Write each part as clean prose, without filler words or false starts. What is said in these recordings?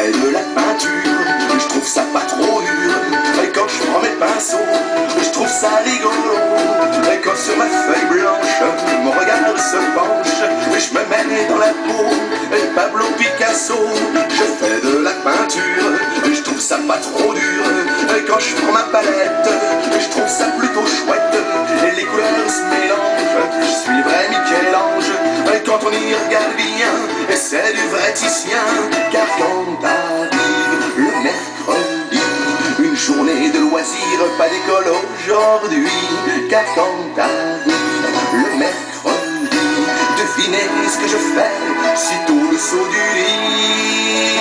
fais de la peinture, je trouve ça pas trop dur. Et quand je prends mes pinceaux, je trouve ça rigolo. Et quand sur ma feuille blanche, mon regard se penche, je me mets dans la peau, et Pablo Picasso. Je fais de la peinture, je trouve ça pas trop dur. Et quand je prends ma palette, je trouve ça plutôt chouette. Et les couleurs se mélangent, je suis le vrai Michel-Ange. Et quand on y regarde bien, c'est du vrai Titien. Car quand arrive le mercredi, une journée de loisirs, pas d'école aujourd'hui. Car quand arrive le mercredi, devinez ce que je fais, sitôt le saut du lit.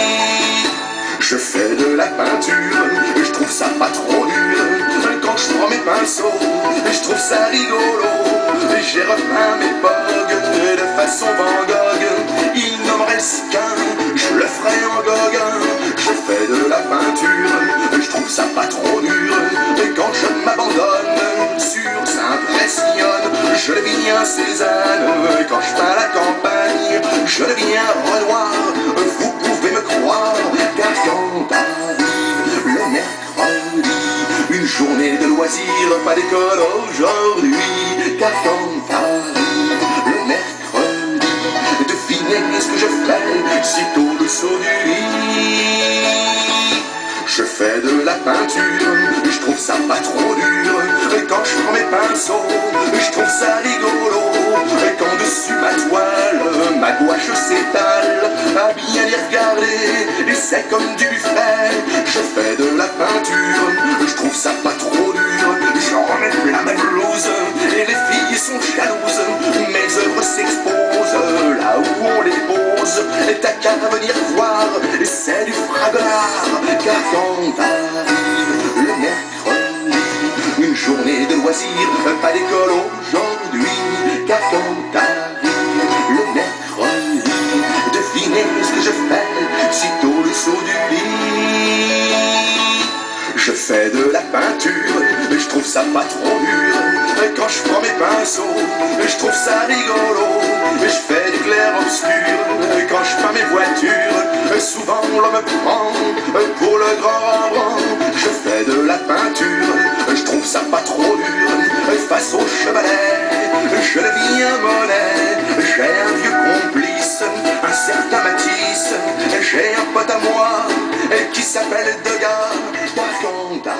Je fais de la peinture, je trouve ça pas trop dur. Quand je prends mes pinceaux, je trouve ça rigolo. J'ai repeint mes bogues de façon Van Gogh. Il n'en me reste qu'un, je le ferai en Gauguin. Je fais de la peinture, je trouve ça pas trop dur. Et quand je m'abandonne sur Saint-Pressillonne, je deviens Cézanne. Et quand je peins la campagne, je deviens Renoir. Vous pouvez me croire, car quand arrive le mercredi, une journée de loisirs, pas d'école aujourd'hui. Car quand arrive le mercredi, devinez ce que je fais, sitôt le saut du lit. Je fais de la peinture, je trouve ça pas trop dur. Et quand je prends mes pinceaux, je trouve ça rigolo. Et quand dessus ma toile, ma gouache s'étale, à bien y regarder, et c'est comme du buffet. Je fais de la peinture, je trouve ça pas trop dur. J'en mets plein ma blouse, et les filles sont jalouses. Mes œuvres s'exposent là où on les pose. Et t'as qu'à venir voir, et c'est du fragonard. Car quand arrive le mercredi, une journée de loisirs, pas d'école aujourd'hui. Car quand arrive le mercredi, devinez ce que je fais, sitôt le saut du lit. Je fais de la peinture, je trouve ça pas trop dur. Et quand je prends mes pinceaux, je trouve ça rigolo. Je fais du clair-obscur, quand je peins mes voitures, souvent l'on me prend pour le grand Rembrandt. Je fais de la peinture, je trouve ça pas trop dur. Face au chevalet, je deviens Monet. J'ai un vieux complice, un certain Matisse. J'ai un pote à moi qui s'appelle Degas. Car quand